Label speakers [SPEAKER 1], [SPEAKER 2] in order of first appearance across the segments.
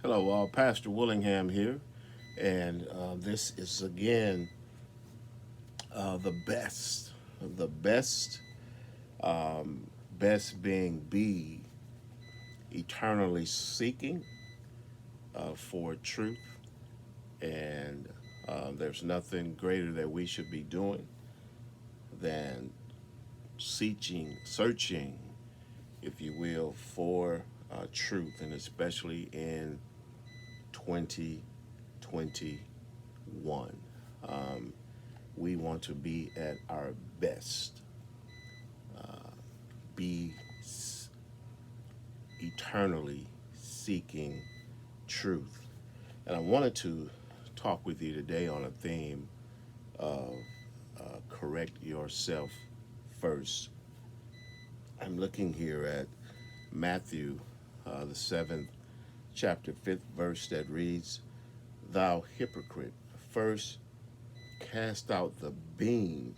[SPEAKER 1] Hello, Pastor Willingham here, and this is again the best, the best, best being be eternally seeking for truth, and there's nothing greater that we should be doing than searching, if you will, for truth, and especially in 2021. Um, we want to be at our best, be eternally seeking truth. And I wanted to talk with you today on a theme of correct yourself first. I'm looking here at Matthew, the seventh chapter, fifth verse that reads, "Thou hypocrite, first cast out the beam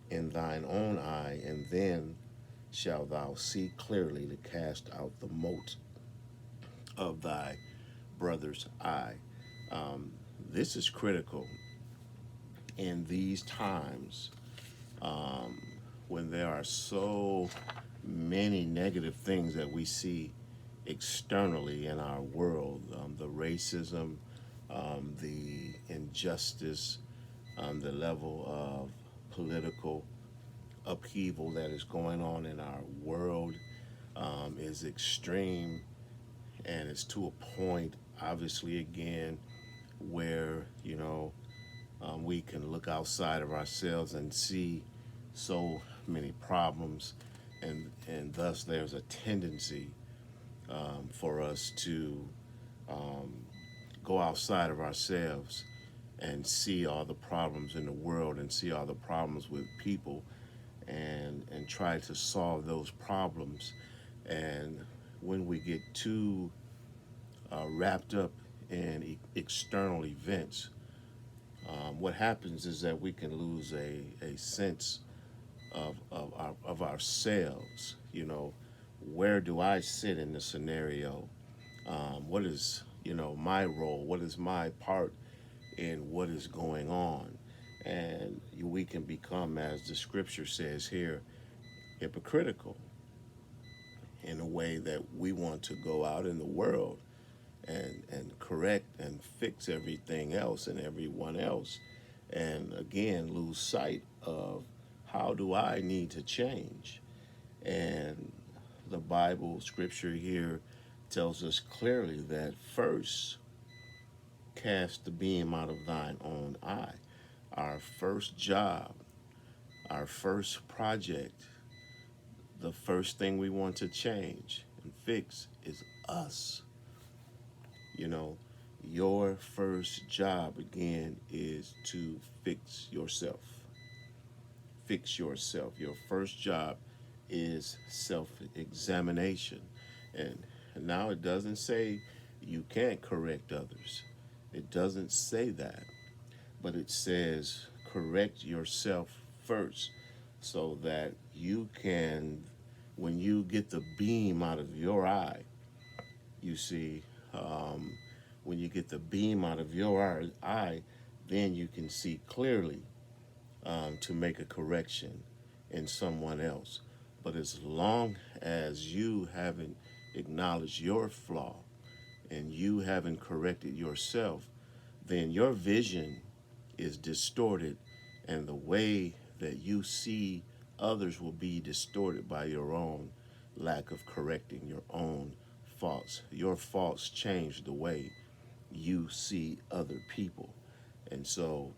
[SPEAKER 1] in thine own eye, and then shalt thou see clearly to cast out the mote of thy brother's eye." Um, this is critical in these times um, when there are so many negative things that we see externally in our world, the racism, the injustice, the level of political upheaval that is going on in our world is extreme, and it's to a point, obviously, again, where we can look outside of ourselves and see so many problems, and thus there's a tendency for us to um, go outside of ourselves and see all the problems in the world and see all the problems with people and try to solve those problems. And when we get too wrapped up in external events, what happens is that we can lose a sense of ourselves. Where do I sit in the scenario? What is, my role? What is my part in what is going on? And we can become, as the scripture says here, hypocritical in a way that we want to go out in the world and correct and fix everything else and everyone else, and again lose sight of how do I need to change. And the Bible scripture here tells us clearly that first cast the beam out of thine own eye. Our first job, our first project, the first thing we want to change and fix is us. You know, your first job again is to fix yourself. Fix yourself. Your first job is self examination. And now it doesn't say you can't correct others, it doesn't say that, but it says correct yourself first so that you can, when you get the beam out of your eye, you see, um, when you get the beam out of your eye, then you can see clearly to make a correction in someone else. But as long as you haven't acknowledged your flaw and you haven't corrected yourself, then your vision is distorted, and the way that you see others will be distorted by your own lack of correcting your own faults. Your faults change the way you see other people. And so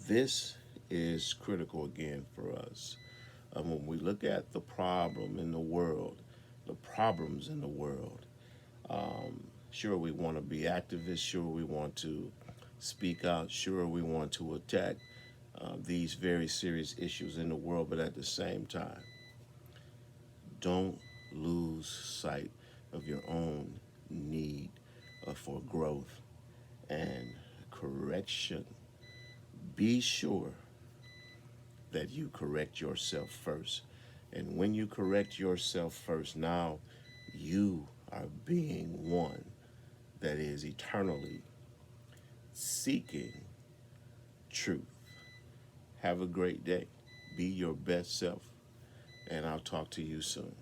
[SPEAKER 1] this is critical again for us. When we look at the problem in the world, the problems in the world, sure, we want to be activists, sure, we want to speak out, sure, we want to attack these very serious issues in the world, but at the same time, don't lose sight of your own need for growth and correction. Be sure that you correct yourself first. And when you correct yourself first, now you are being one. that is eternally seeking truth. Have a great day. Be your best self, and I'll talk to you soon.